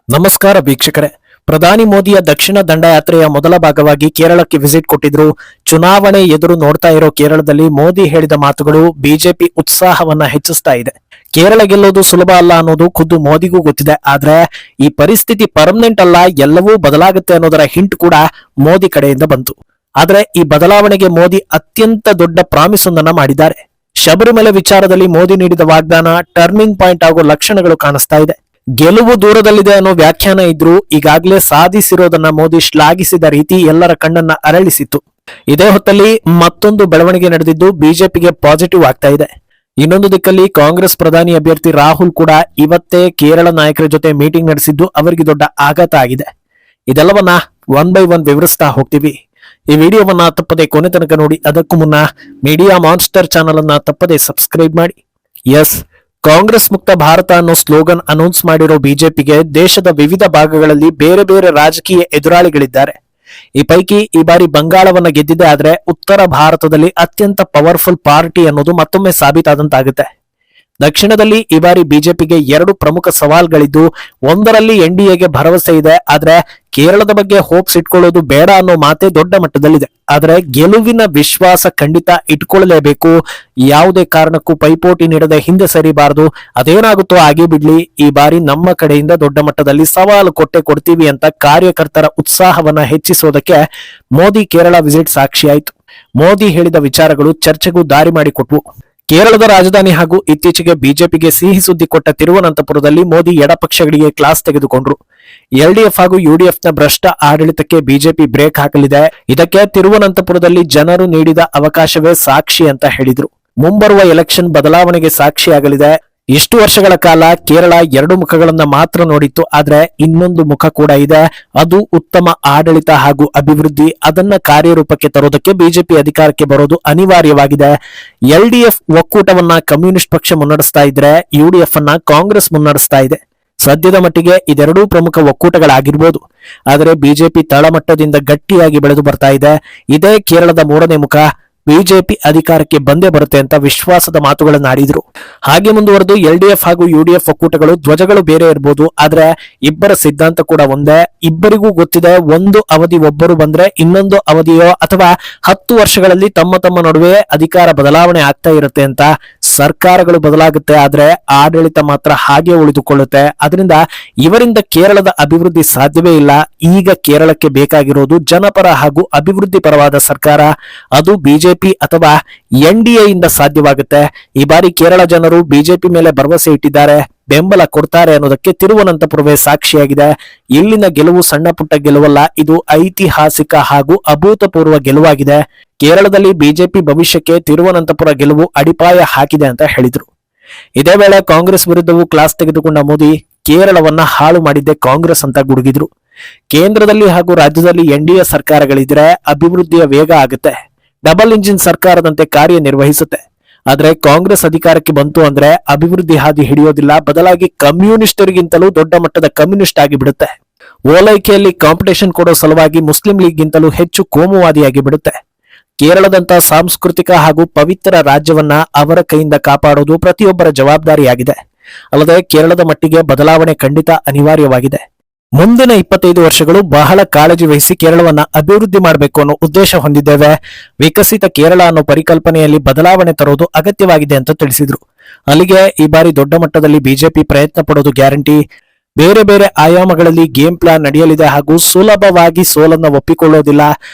ನಮಸ್ಕಾರ ವೀಕ್ಷಕರೇ. ಪ್ರಧಾನಿ ಮೋದಿಯ ದಕ್ಷಿಣ ದಂಡಯಾತ್ರೆಯ ಮೊದಲ ಭಾಗವಾಗಿ ಕೇರಳಕ್ಕೆ ವಿಸಿಟ್ ಕೊಟ್ಟಿದ್ರು. ಚುನಾವಣೆ ಎದುರು ನೋಡ್ತಾ ಇರೋ ಕೇರಳದಲ್ಲಿ ಮೋದಿ ಹೇಳಿದ ಮಾತುಗಳು ಬಿಜೆಪಿ ಉತ್ಸಾಹವನ್ನ ಹೆಚ್ಚಿಸ್ತಾ ಇದೆ. ಕೇರಳ ಗೆಲ್ಲೋದು ಸುಲಭ ಅಲ್ಲ ಅನ್ನೋದು ಖುದ್ದು ಮೋದಿಗೂ ಗೊತ್ತಿದೆ. ಆದ್ರೆ ಈ ಪರಿಸ್ಥಿತಿ ಪರ್ಮನೆಂಟ್ ಅಲ್ಲ, ಎಲ್ಲವೂ ಬದಲಾಗುತ್ತೆ ಅನ್ನೋದರ ಹಿಂಟ್ ಕೂಡ ಮೋದಿ ಕಡೆಯಿಂದ ಬಂತು. ಆದ್ರೆ ಈ ಬದಲಾವಣೆಗೆ ಮೋದಿ ಅತ್ಯಂತ ದೊಡ್ಡ ಪ್ರಾಮಿಸ್ ಒಂದನ್ನ ಮಾಡಿದ್ದಾರೆ. ಶಬರಿಮಲೆ ವಿಚಾರದಲ್ಲಿ ಮೋದಿ ನೀಡಿದ ವಾಗ್ದಾನ ಟರ್ನಿಂಗ್ ಪಾಯಿಂಟ್ ಆಗೋ ಲಕ್ಷಣಗಳು ಕಾಣಿಸ್ತಾ ಇದೆ. ಗೆಲುವು ದೂರದಲ್ಲಿದೆ ಅನ್ನೋ ವ್ಯಾಖ್ಯಾನ ಇದ್ರೂ ಈಗಾಗಲೇ ಸಾಧಿಸಿರೋದನ್ನ ಮೋದಿ ಶ್ಲಾಘಿಸಿದ ರೀತಿ ಎಲ್ಲರ ಕಣ್ಣನ್ನ ಅರಳಿಸಿತ್ತು. ಇದೇ ಹೊತ್ತಲ್ಲಿ ಮತ್ತೊಂದು ಬೆಳವಣಿಗೆ ನಡೆದಿದ್ದು ಬಿಜೆಪಿಗೆ ಪಾಸಿಟಿವ್ ಆಗ್ತಾ ಇದೆ. ಇನ್ನೊಂದು ದಿಕ್ಕಲ್ಲಿ ಕಾಂಗ್ರೆಸ್ ಪ್ರಧಾನಿ ಅಭ್ಯರ್ಥಿ ರಾಹುಲ್ ಕೂಡ ಇವತ್ತೇ ಕೇರಳ ನಾಯಕರ ಜೊತೆ ಮೀಟಿಂಗ್ ನಡೆಸಿದ್ದು ಅವರಿಗೆ ದೊಡ್ಡ ಆಘಾತ ಆಗಿದೆ. ಇದೆಲ್ಲವನ್ನ ಒನ್ ಬೈ ಒನ್ ವಿವರಿಸ್ತಾ ಹೋಗ್ತೀವಿ. ಈ ವಿಡಿಯೋವನ್ನ ತಪ್ಪದೆ ಕೊನೆ ತನಕ ನೋಡಿ. ಅದಕ್ಕೂ ಮುನ್ನ ಮೀಡಿಯಾ ಮಾನ್ಸ್ಟರ್ ಚಾನಲ್ ಅನ್ನ ತಪ್ಪದೆ ಸಬ್ಸ್ಕ್ರೈಬ್ ಮಾಡಿ. ಎಸ್, ಕಾಂಗ್ರೆಸ್ ಮುಕ್ತ ಭಾರತ ಅನ್ನೋ ಸ್ಲೋಗನ್ ಅನೌನ್ಸ್ ಮಾಡಿರೋ ಬಿಜೆಪಿಗೆ ದೇಶದ ವಿವಿಧ ಭಾಗಗಳಲ್ಲಿ ಬೇರೆ ಬೇರೆ ರಾಜಕೀಯ ಎದುರಾಳಿಗಳಿದ್ದಾರೆ. ಈ ಪೈಕಿ ಈ ಬಾರಿ ಬಂಗಾಳವನ್ನ ಗೆದ್ದಿದೆ. ಆದ್ರೆ ಉತ್ತರ ಭಾರತದಲ್ಲಿ ಅತ್ಯಂತ ಪವರ್ಫುಲ್ ಪಾರ್ಟಿ ಅನ್ನೋದು ಮತ್ತೊಮ್ಮೆ ಸಾಬೀತಾದಂತಾಗುತ್ತೆ. ದಕ್ಷಿಣದಲ್ಲಿ ಈ ಬಾರಿ ಬಿಜೆಪಿಗೆ ಎರಡು ಪ್ರಮುಖ ಸವಾಲ್ಗಳಿದ್ದು, ಒಂದರಲ್ಲಿ ಎನ್ಡಿಎಗೆ ಭರವಸೆ ಇದೆ. ಆದ್ರೆ ಕೇರಳದ ಬಗ್ಗೆ ಹೋಪ್ಸ್ ಇಟ್ಕೊಳ್ಳೋದು ಬೇಡ ಅನ್ನೋ ಮಾತೆ ದೊಡ್ಡ ಮಟ್ಟದಲ್ಲಿದೆ. ಆದ್ರೆ ಗೆಲುವಿನ ವಿಶ್ವಾಸ ಖಂಡಿತ ಇಟ್ಕೊಳ್ಳಲೇಬೇಕು. ಯಾವುದೇ ಕಾರಣಕ್ಕೂ ಪೈಪೋಟಿ ನೀಡದೆ ಹಿಂದೆ ಸರಿಬಾರದು. ಅದೇನಾಗುತ್ತೋ ಆಗಿ ಬಿಡ್ಲಿ, ಈ ಬಾರಿ ನಮ್ಮ ಕಡೆಯಿಂದ ದೊಡ್ಡ ಮಟ್ಟದಲ್ಲಿ ಸವಾಲು ಕೊಡ್ತೀವಿ ಅಂತ ಕಾರ್ಯಕರ್ತರ ಉತ್ಸಾಹವನ್ನ ಹೆಚ್ಚಿಸೋದಕ್ಕೆ ಮೋದಿ ಕೇರಳ ವಿಸಿಟ್ ಸಾಕ್ಷಿಯಾಯಿತು. ಮೋದಿ ಹೇಳಿದ ವಿಚಾರಗಳು ಚರ್ಚೆಗೂ ದಾರಿ ಮಾಡಿಕೊಟ್ವು. ಕೇರಳದ ರಾಜಧಾನಿ ಹಾಗೂ ಇತ್ತೀಚೆಗೆ ಬಿಜೆಪಿಗೆ ಸಿಹಿ ಸುದ್ದಿ ಕೊಟ್ಟ ತಿರುವನಂತಪುರದಲ್ಲಿ ಮೋದಿ ಎಡಪಕ್ಷಗಳಿಗೆ ಕ್ಲಾಸ್ ತೆಗೆದುಕೊಂಡ್ರು. ಎಲ್ಡಿಎಫ್ ಹಾಗೂ ಯುಡಿಎಫ್ನ ಭ್ರಷ್ಟ ಆಡಳಿತಕ್ಕೆ ಬಿಜೆಪಿ ಬ್ರೇಕ್ ಹಾಕಲಿದೆ. ಇದಕ್ಕೆ ತಿರುವನಂತಪುರದಲ್ಲಿ ಜನರು ನೀಡಿದ ಅವಕಾಶವೇ ಸಾಕ್ಷಿ ಅಂತ ಹೇಳಿದ್ರು. ಮುಂಬರುವ ಎಲೆಕ್ಷನ್ ಬದಲಾವಣೆಗೆ ಸಾಕ್ಷಿಯಾಗಲಿದೆ. ಇಷ್ಟು ವರ್ಷಗಳ ಕಾಲ ಕೇರಳ ಎರಡು ಮುಖಗಳನ್ನ ಮಾತ್ರ ನೋಡಿತ್ತು. ಆದ್ರೆ ಇನ್ನೊಂದು ಮುಖ ಕೂಡ ಇದೆ, ಅದು ಉತ್ತಮ ಆಡಳಿತ ಹಾಗೂ ಅಭಿವೃದ್ಧಿ. ಅದನ್ನ ಕಾರ್ಯರೂಪಕ್ಕೆ ತರೋದಕ್ಕೆ ಬಿಜೆಪಿ ಅಧಿಕಾರಕ್ಕೆ ಬರೋದು ಅನಿವಾರ್ಯವಾಗಿದೆ. ಎಲ್ಡಿಎಫ್ ಒಕ್ಕೂಟವನ್ನ ಕಮ್ಯುನಿಸ್ಟ್ ಪಕ್ಷ ಮುನ್ನಡೆಸ್ತಾ ಇದ್ರೆ, ಯುಡಿಎಫ್ ಅನ್ನ ಕಾಂಗ್ರೆಸ್ ಮುನ್ನಡೆಸ್ತಾ ಇದೆ. ಸದ್ಯದ ಮಟ್ಟಿಗೆ ಇದೆರಡೂ ಪ್ರಮುಖ ಒಕ್ಕೂಟಗಳಾಗಿರ್ಬೋದು. ಆದರೆ ಬಿಜೆಪಿ ತಳಮಟ್ಟದಿಂದ ಗಟ್ಟಿಯಾಗಿ ಬೆಳೆದು ಬರ್ತಾ ಇದೆ. ಇದೇ ಕೇರಳದ ಮೂರನೇ ಮುಖ. ಬಿಜೆಪಿ ಅಧಿಕಾರಕ್ಕೆ ಬಂದೇ ಬರುತ್ತೆ ಅಂತ ವಿಶ್ವಾಸದ ಮಾತುಗಳನ್ನು ಆಡಿದ್ರು. ಹಾಗೆ ಮುಂದುವರೆದು ಎಲ್ಡಿಎಫ್ ಹಾಗೂ ಯುಡಿಎಫ್ ಒಕ್ಕೂಟಗಳು ಧ್ವಜಗಳು ಬೇರೆ ಇರಬಹುದು, ಆದ್ರೆ ಇಬ್ಬರ ಸಿದ್ಧಾಂತ ಕೂಡ ಒಂದೇ. ಇಬ್ಬರಿಗೂ ಗೊತ್ತಿದೆ, ಒಂದು ಅವಧಿ ಒಬ್ಬರು ಬಂದ್ರೆ ಇನ್ನೊಂದು ಅವಧಿಯೋ ಅಥವಾ 10 ವರ್ಷಗಳಲ್ಲಿ ತಮ್ಮ ತಮ್ಮ ನಡುವೆ ಅಧಿಕಾರ ಬದಲಾವಣೆ ಆಗ್ತಾ ಇರುತ್ತೆ ಅಂತ. ಸರ್ಕಾರಗಳು ಬದಲಾಗುತ್ತೆ, ಆದ್ರೆ ಆಡಳಿತ ಮಾತ್ರ ಹಾಗೆ ಉಳಿದುಕೊಳ್ಳುತ್ತೆ. ಅದರಿಂದ ಇವರಿಂದ ಕೇರಳದ ಅಭಿವೃದ್ಧಿ ಸಾಧ್ಯವೇ ಇಲ್ಲ. ಈಗ ಕೇರಳಕ್ಕೆ ಬೇಕಾಗಿರೋದು ಜನಪರ ಹಾಗೂ ಅಭಿವೃದ್ಧಿ ಪರವಾದ ಸರ್ಕಾರ. ಅದು ಬಿಜೆಪಿ ಅಥವಾ ಎನ್ಡಿಎ ಇಂದ ಸಾಧ್ಯವಾಗುತ್ತೆ. ಈ ಬಾರಿ ಕೇರಳ ಜನರು ಬಿಜೆಪಿ ಮೇಲೆ ಭರವಸೆ ಇಟ್ಟಿದ್ದಾರೆ, ಬೆಂಬಲ ಕೊಡ್ತಾರೆ ಅನ್ನೋದಕ್ಕೆ ತಿರುವನಂತಪುರವೇ ಸಾಕ್ಷಿಯಾಗಿದೆ. ಇಲ್ಲಿನ ಗೆಲುವು ಸಣ್ಣ ಪುಟ್ಟ ಗೆಲುವಲ್ಲ, ಇದು ಐತಿಹಾಸಿಕ ಹಾಗೂ ಅಭೂತಪೂರ್ವ ಗೆಲುವಾಗಿದೆ. ಕೇರಳದಲ್ಲಿ ಬಿಜೆಪಿ ಭವಿಷ್ಯಕ್ಕೆ ತಿರುವನಂತಪುರ ಗೆಲುವು ಅಡಿಪಾಯ ಹಾಕಿದೆ ಅಂತ ಹೇಳಿದ್ರು. ಇದೇ ವೇಳೆ ಕಾಂಗ್ರೆಸ್ ವಿರುದ್ಧವೂ ಕ್ಲಾಸ್ ತೆಗೆದುಕೊಂಡ ಮೋದಿ ಕೇರಳವನ್ನ ಹಾಳು ಮಾಡಿದ್ದೆ ಕಾಂಗ್ರೆಸ್ ಅಂತ ಗುಡುಗಿದ್ರು. ಕೇಂದ್ರದಲ್ಲಿ ಹಾಗೂ ರಾಜ್ಯದಲ್ಲಿ ಎನ್ಡಿಎ ಸರ್ಕಾರಗಳಿದ್ರೆ ಅಭಿವೃದ್ಧಿಯ ವೇಗ ಆಗುತ್ತೆ, ಡಬಲ್ ಇಂಜಿನ್ ಸರ್ಕಾರದಂತೆ ಕಾರ್ಯನಿರ್ವಹಿಸುತ್ತೆ. ಆದ್ರೆ ಕಾಂಗ್ರೆಸ್ ಅಧಿಕಾರಕ್ಕೆ ಬಂತು ಅಂದ್ರೆ ಅಭಿವೃದ್ಧಿ ಹಾದಿ ಹಿಡಿಯೋದಿಲ್ಲ, ಬದಲಾಗಿ ಕಮ್ಯುನಿಸ್ಟರಿಗಿಂತಲೂ ದೊಡ್ಡ ಮಟ್ಟದ ಕಮ್ಯುನಿಸ್ಟ್ ಆಗಿ ಬಿಡುತ್ತೆ. ಓಲೈಕೆಯಲ್ಲಿ ಕಾಂಪಿಟೇಷನ್ ಕೊಡೋ ಸಲುವಾಗಿ ಮುಸ್ಲಿಂ ಲೀಗ್ಗಿಂತಲೂ ಹೆಚ್ಚು ಕೋಮುವಾದಿಯಾಗಿ ಬಿಡುತ್ತೆ. ಕೇರಳದಂತ ಸಾಂಸ್ಕೃತಿಕ ಹಾಗೂ ಪವಿತ್ರ ರಾಜ್ಯವನ್ನ ಅವರ ಕೈಯಿಂದ ಕಾಪಾಡೋದು ಪ್ರತಿಯೊಬ್ಬರ ಜವಾಬ್ದಾರಿಯಾಗಿದೆ. ಅಲ್ಲದೆ ಕೇರಳದ ಮಟ್ಟಿಗೆ ಬದಲಾವಣೆ ಖಂಡಿತ ಅನಿವಾರ್ಯವಾಗಿದೆ. ಮುಂದಿನ 25 ವರ್ಷಗಳು ಬಹಳ ಕಾಳಜಿ ವಹಿಸಿ ಕೇರಳವನ್ನ ಅಭಿವೃದ್ಧಿ ಮಾಡಬೇಕು ಅನ್ನೋ ಉದ್ದೇಶ ಹೊಂದಿದ್ದೇವೆ. ವಿಕಸಿತ ಕೇರಳ ಅನ್ನೋ ಪರಿಕಲ್ಪನೆಯಲ್ಲಿ ಬದಲಾವಣೆ ತರೋದು ಅಗತ್ಯವಾಗಿದೆ ಅಂತ ತಿಳಿಸಿದ್ರು. ಅಲ್ಲಿಗೆ ಈ ಬಾರಿ ದೊಡ್ಡ ಮಟ್ಟದಲ್ಲಿ ಬಿಜೆಪಿ ಪ್ರಯತ್ನ ಪಡೋದು ಗ್ಯಾರಂಟಿ. ಬೇರೆ ಬೇರೆ ಆಯಾಮಗಳಲ್ಲಿ ಗೇಮ್ ಪ್ಲಾನ್ ನಡೆಯಲಿದೆ ಹಾಗೂ ಸುಲಭವಾಗಿ ಸೋಲನ್ನ ಒಪ್ಪಿಕೊಳ್ಳೋದಿಲ್ಲ.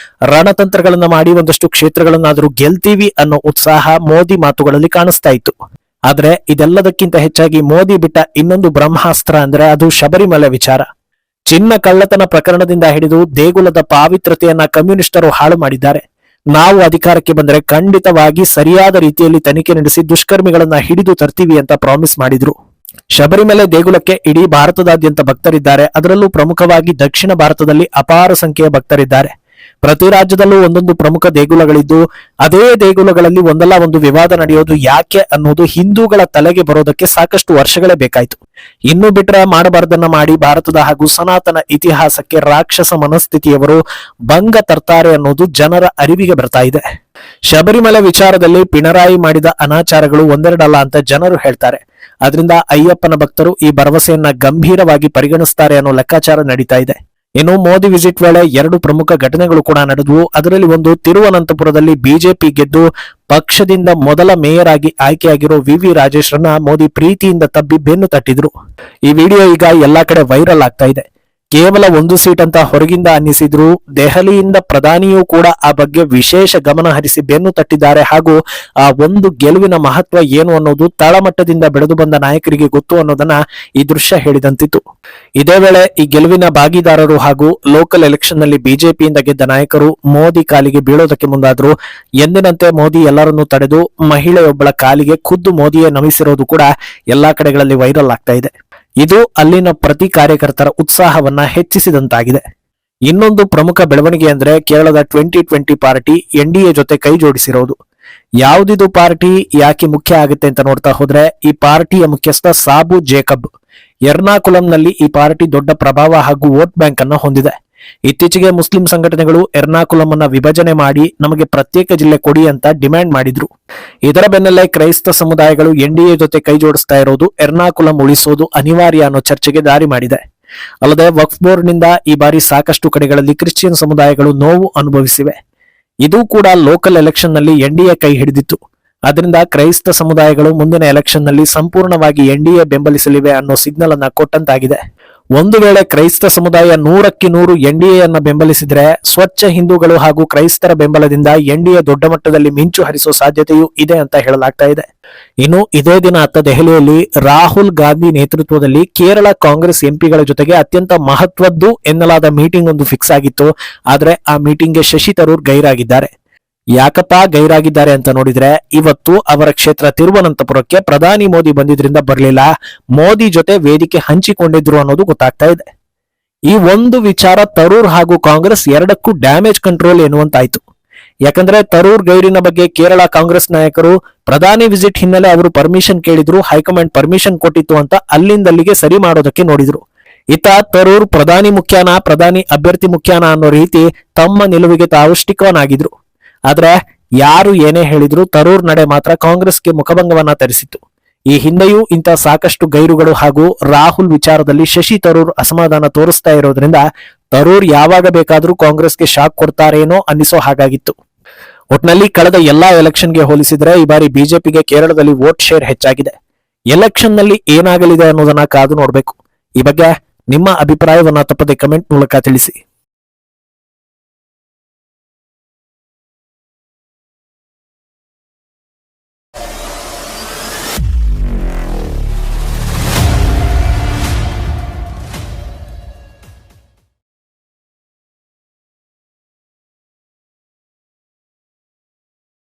ರಣತಂತ್ರಗಳನ್ನ ಮಾಡಿ ಒಂದಷ್ಟು ಕ್ಷೇತ್ರಗಳನ್ನಾದರೂ ಗೆಲ್ತೀವಿ ಅನ್ನೋ ಉತ್ಸಾಹ ಮೋದಿ ಮಾತುಗಳಲ್ಲಿ ಕಾಣಿಸ್ತಾ ಇತ್ತು. ಆದ್ರೆ ಇದೆಲ್ಲದಕ್ಕಿಂತ ಹೆಚ್ಚಾಗಿ ಮೋದಿ ಬಿಟ್ಟ ಇನ್ನೊಂದು ಬ್ರಹ್ಮಾಸ್ತ್ರ ಅಂದ್ರೆ ಅದು ಶಬರಿಮಲೆ ವಿಚಾರ. ಚಿನ್ನ ಕಳ್ಳತನ ಪ್ರಕರಣದಿಂದ ಹಿಡಿದು ದೇಗುಲದ ಪಾವಿತ್ರತೆಯನ್ನ ಕಮ್ಯುನಿಸ್ಟರು ಹಾಳು ಮಾಡಿದ್ದಾರೆ. ನಾವು ಅಧಿಕಾರಕ್ಕೆ ಬಂದರೆ ಖಂಡಿತವಾಗಿ ಸರಿಯಾದ ರೀತಿಯಲ್ಲಿ ತನಿಖೆ ನಡೆಸಿ ದುಷ್ಕರ್ಮಿಗಳನ್ನ ಹಿಡಿದು ತರ್ತೀವಿ ಅಂತ ಪ್ರಾಮಿಸ್ ಮಾಡಿದ್ರು. ಶಬರಿಮಲೆ ದೇಗುಲಕ್ಕೆ ಇಡೀ ಭಾರತದಾದ್ಯಂತ ಭಕ್ತರಿದ್ದಾರೆ. ಅದರಲ್ಲೂ ಪ್ರಮುಖವಾಗಿ ದಕ್ಷಿಣ ಭಾರತದಲ್ಲಿ ಅಪಾರ ಸಂಖ್ಯೆಯ ಭಕ್ತರಿದ್ದಾರೆ. ಪ್ರತಿ ರಾಜ್ಯದಲ್ಲೂ ಒಂದೊಂದು ಪ್ರಮುಖ ದೇಗುಲಗಳಿದ್ದು, ಅದೇ ದೇಗುಲಗಳಲ್ಲಿ ಒಂದಲ್ಲ ಒಂದು ವಿವಾದ ನಡೆಯೋದು ಯಾಕೆ ಅನ್ನೋದು ಹಿಂದೂಗಳ ತಲೆಗೆ ಬರೋದಕ್ಕೆ ಸಾಕಷ್ಟು ವರ್ಷಗಳೇ ಬೇಕಾಯ್ತು. ಇನ್ನು ಬಿಟ್ರೆ ಮಾಡಬಾರ್ದನ್ನ ಮಾಡಿ ಭಾರತದ ಹಾಗೂ ಸನಾತನ ಇತಿಹಾಸಕ್ಕೆ ರಾಕ್ಷಸ ಮನಸ್ಥಿತಿಯವರು ಭಂಗ ತರ್ತಾರೆ ಅನ್ನೋದು ಜನರ ಅರಿವಿಗೆ ಬರ್ತಾ ಇದೆ. ಶಬರಿಮಲೆ ವಿಚಾರದಲ್ಲಿ ಪಿಣರಾಯಿ ಮಾಡಿದ ಅನಾಚಾರಗಳು ಒಂದೆರಡಲ್ಲ ಅಂತ ಜನರು ಹೇಳ್ತಾರೆ. ಆದ್ರಿಂದ ಅಯ್ಯಪ್ಪನ ಭಕ್ತರು ಈ ಭರವಸೆಯನ್ನ ಗಂಭೀರವಾಗಿ ಪರಿಗಣಿಸ್ತಾರೆ ಅನ್ನೋ ಲೆಕ್ಕಾಚಾರ ನಡೀತಾ ಇದೆ. ಇನ್ನು ಮೋದಿ ವಿಸಿಟ್ ವೇಳೆ 2 ಪ್ರಮುಖ ಘಟನೆಗಳು ಕೂಡ ನಡೆದವು. ಅದರಲ್ಲಿ ಒಂದು, ತಿರುವನಂತಪುರದಲ್ಲಿ ಬಿಜೆಪಿ ಗೆದ್ದು ಪಕ್ಷದಿಂದ ಮೊದಲ ಮೇಯರ್ ಆಗಿ ಆಯ್ಕೆಯಾಗಿರೋ ವಿ ರಾಜೇಶ್ರನ್ನ ಮೋದಿ ಪ್ರೀತಿಯಿಂದ ತಬ್ಬಿ ಬೆನ್ನು ತಟ್ಟಿದ್ರು. ಈ ವಿಡಿಯೋ ಈಗ ಎಲ್ಲಾ ಕಡೆ ವೈರಲ್ ಆಗ್ತಾ ಇದೆ. ಕೇವಲ 1 ಸೀಟ್ ಅಂತ ಹೊರಗಿಂದ ಅನ್ನಿಸಿದ್ರು, ದೆಹಲಿಯಿಂದ ಪ್ರಧಾನಿಯೂ ಕೂಡ ಆ ಬಗ್ಗೆ ವಿಶೇಷ ಗಮನ ಹರಿಸಿ ಬೆನ್ನು ತಟ್ಟಿದ್ದಾರೆ. ಹಾಗೂ ಆ ಒಂದು ಗೆಲುವಿನ ಮಹತ್ವ ಏನು ಅನ್ನೋದು ತಳಮಟ್ಟದಿಂದ ಬೆಳೆದು ಬಂದ ನಾಯಕರಿಗೆ ಗೊತ್ತು ಅನ್ನೋದನ್ನ ಈ ದೃಶ್ಯ ಹೇಳಿದಂತಿತ್ತು. ಇದೇ ವೇಳೆ ಈ ಗೆಲುವಿನ ಭಾಗಿದಾರರು ಹಾಗೂ ಲೋಕಲ್ ಎಲೆಕ್ಷನ್ ನಲ್ಲಿ ಬಿಜೆಪಿಯಿಂದ ಗೆದ್ದ ನಾಯಕರು ಮೋದಿ ಕಾಲಿಗೆ ಬೀಳೋದಕ್ಕೆ ಮುಂದಾದ್ರು. ಎಂದಿನಂತೆ ಮೋದಿ ಎಲ್ಲರನ್ನೂ ತಡೆದು ಮಹಿಳೆಯೊಬ್ಬಳ ಕಾಲಿಗೆ ಖುದ್ದು ಮೋದಿಯೇ ನಮಿಸಿರೋದು ಕೂಡ ಎಲ್ಲಾ ಕಡೆಗಳಲ್ಲಿ ವೈರಲ್ ಆಗ್ತಾ ಇದೆ. ಇದು ಅಲ್ಲಿನ ಪ್ರತಿ ಕಾರ್ಯಕರ್ತರ ಉತ್ಸಾಹವನ್ನ ಹೆಚ್ಚಿಸಿದಂತಾಗಿದೆ. ಇನ್ನೊಂದು ಪ್ರಮುಖ ಬೆಳವಣಿಗೆ ಅಂದ್ರೆ ಕೇರಳದ 2020 ಪಾರ್ಟಿ ಎನ್ಡಿಎ ಜೊತೆ ಕೈ ಜೋಡಿಸಿರೋದು. ಯಾವುದಿದು ಪಾರ್ಟಿ, ಯಾಕೆ ಮುಖ್ಯ ಆಗುತ್ತೆ ಅಂತ ನೋಡ್ತಾ ಹೋದ್ರೆ, ಈ ಪಾರ್ಟಿಯ ಮುಖ್ಯಸ್ಥ ಸಾಬು ಜೇಕಬ್. ಎರ್ನಾಕುಲಂನಲ್ಲಿ ಈ ಪಾರ್ಟಿ ದೊಡ್ಡ ಪ್ರಭಾವ ಹಾಗೂ ವೋಟ್ ಬ್ಯಾಂಕ್ ಅನ್ನು ಹೊಂದಿದೆ. ಇತ್ತೀಚೆಗೆ ಮುಸ್ಲಿಂ ಸಂಘಟನೆಗಳು ಎರ್ನಾಕುಲಂ ಅನ್ನ ವಿಭಜನೆ ಮಾಡಿ ನಮಗೆ ಪ್ರತ್ಯೇಕ ಜಿಲ್ಲೆ ಕೊಡಿ ಅಂತ ಡಿಮ್ಯಾಂಡ್ ಮಾಡಿದ್ರು. ಇದರ ಬೆನ್ನಲ್ಲೇ ಕ್ರೈಸ್ತ ಸಮುದಾಯಗಳು ಎನ್ಡಿಎ ಜೊತೆ ಕೈ ಜೋಡಿಸ್ತಾ ಇರೋದು ಎರ್ನಾಕುಲಂ ಉಳಿಸೋದು ಅನಿವಾರ್ಯ ಅನ್ನೋ ಚರ್ಚೆಗೆ ದಾರಿ ಮಾಡಿದೆ. ಅಲ್ಲದೆ ವಕ್ಫ್ ಬೋರ್ಡ್ ನಿಂದ ಈ ಬಾರಿ ಸಾಕಷ್ಟು ಕಡೆಗಳಲ್ಲಿ ಕ್ರಿಶ್ಚಿಯನ್ ಸಮುದಾಯಗಳು ನೋವು ಅನುಭವಿಸಿವೆ. ಇದು ಕೂಡ ಲೋಕಲ್ ಎಲೆಕ್ಷನ್ ನಲ್ಲಿ ಎನ್ಡಿಎ ಕೈ ಹಿಡಿದಿತ್ತು. ಅದರಿಂದ ಕ್ರೈಸ್ತ ಸಮುದಾಯಗಳು ಮುಂದಿನ ಎಲೆಕ್ಷನ್ ನಲ್ಲಿ ಸಂಪೂರ್ಣವಾಗಿ ಎನ್ಡಿಎ ಬೆಂಬಲಿಸಲಿವೆ ಅನ್ನೋ ಸಿಗ್ನಲ್ ಅನ್ನ ಕೊಟ್ಟಂತಾಗಿದೆ. ಒಂದು ವೇಳೆ ಕ್ರೈಸ್ತ ಸಮುದಾಯ 100ಕ್ಕೆ 100 ಎನ್ಡಿಎ ಅನ್ನ ಬೆಂಬಲಿಸಿದ್ರೆ ಸ್ವಚ್ಛ ಹಿಂದೂಗಳು ಹಾಗೂ ಕ್ರೈಸ್ತರ ಬೆಂಬಲದಿಂದ ಎನ್ಡಿಎ ದೊಡ್ಡ ಮಟ್ಟದಲ್ಲಿ ಮಿಂಚು ಹರಿಸೋ ಸಾಧ್ಯತೆಯೂ ಇದೆ ಅಂತ ಹೇಳಲಾಗ್ತಾ ಇದೆ. ಇನ್ನು ಇದೇ ದಿನ ದೆಹಲಿಯಲ್ಲಿ ರಾಹುಲ್ ಗಾಂಧಿ ನೇತೃತ್ವದಲ್ಲಿ ಕೇರಳ ಕಾಂಗ್ರೆಸ್ ಎಂಪಿಗಳ ಜೊತೆಗೆ ಅತ್ಯಂತ ಮಹತ್ವದ್ದು ಎನ್ನಲಾದ ಮೀಟಿಂಗ್ ಒಂದು ಫಿಕ್ಸ್ ಆಗಿತ್ತು. ಆದ್ರೆ ಆ ಮೀಟಿಂಗ್ಗೆ ಶಶಿ ತರೂರ್ ಗೈರಾಗಿದ್ದಾರೆ. ಯಾಕಪ್ಪ ಗೈರಾಗಿದ್ದಾರೆ ಅಂತ ನೋಡಿದ್ರೆ, ಇವತ್ತು ಅವರ ಕ್ಷೇತ್ರ ತಿರುವನಂತಪುರಕ್ಕೆ ಪ್ರಧಾನಿ ಮೋದಿ ಬಂದಿದ್ರಿಂದ ಬರಲಿಲ್ಲ, ಮೋದಿ ಜೊತೆ ವೇದಿಕೆ ಹಂಚಿಕೊಂಡಿದ್ರು ಅನ್ನೋದು ಗೊತ್ತಾಗ್ತಾ ಇದೆ. ಈ ಒಂದು ವಿಚಾರ ತರೂರ್ ಹಾಗೂ ಕಾಂಗ್ರೆಸ್ ಎರಡಕ್ಕೂ ಡ್ಯಾಮೇಜ್ ಕಂಟ್ರೋಲ್ ಎನ್ನುವಂತಾಯ್ತು. ಯಾಕಂದ್ರೆ ತರೂರ್ ಗೈರಿನ ಬಗ್ಗೆ ಕೇರಳ ಕಾಂಗ್ರೆಸ್ ನಾಯಕರು ಪ್ರಧಾನಿ ವಿಸಿಟ್ ಹಿನ್ನೆಲೆ ಅವರು ಪರ್ಮಿಷನ್ ಕೇಳಿದ್ರು, ಹೈಕಮಾಂಡ್ ಪರ್ಮಿಷನ್ ಕೊಟ್ಟಿತ್ತು ಅಂತ ಅಲ್ಲಿಂದಲ್ಲಿಗೆ ಸರಿ ಮಾಡೋದಕ್ಕೆ ನೋಡಿದ್ರು. ಇತ್ತ ತರೂರ್ ಪ್ರಧಾನಿ ಮುಖ್ಯಾನ, ಪ್ರಧಾನಿ ಅಭ್ಯರ್ಥಿ ಮುಖ್ಯಾನ ಅನ್ನೋ ರೀತಿ ತಮ್ಮ ನಿಲುವಿಗೆ ತಾವು ಸ್ಟಿಕ್ ಆನ್ ಆಗಿದ್ರು. ಆದ್ರೆ ಯಾರು ಏನೇ ಹೇಳಿದ್ರು ತರೂರ್ ನಡೆ ಮಾತ್ರ ಕಾಂಗ್ರೆಸ್ಗೆ ಮುಖಭಂಗವನ್ನ ತರಿಸಿತ್ತು. ಈ ಹಿಂದೆಯೂ ಇಂಥ ಸಾಕಷ್ಟು ಗೈರುಗಳು ಹಾಗೂ ರಾಹುಲ್ ವಿಚಾರದಲ್ಲಿ ಶಶಿ ತರೂರ್ ಅಸಮಾಧಾನ ತೋರಿಸ್ತಾ ಇರೋದ್ರಿಂದ ತರೂರ್ ಯಾವಾಗ ಬೇಕಾದ್ರೂ ಕಾಂಗ್ರೆಸ್ಗೆ ಶಾಕ್ ಕೊಡ್ತಾರೇನೋ ಅನ್ನಿಸೋ ಹಾಗಾಗಿತ್ತು. ಒಟ್ನಲ್ಲಿ ಕಳೆದ ಎಲ್ಲಾ ಎಲೆಕ್ಷನ್ಗೆ ಹೋಲಿಸಿದ್ರೆ ಈ ಬಾರಿ ಬಿಜೆಪಿಗೆ ಕೇರಳದಲ್ಲಿ ವೋಟ್ ಶೇರ್ ಹೆಚ್ಚಾಗಿದೆ. ಎಲೆಕ್ಷನ್ ನಲ್ಲಿ ಏನಾಗಲಿದೆ ಅನ್ನೋದನ್ನ ಕಾದು ನೋಡ್ಬೇಕು. ಈ ಬಗ್ಗೆ ನಿಮ್ಮ ಅಭಿಪ್ರಾಯವನ್ನ ತಪ್ಪದೆ ಕಮೆಂಟ್ ಮೂಲಕ ತಿಳಿಸಿ.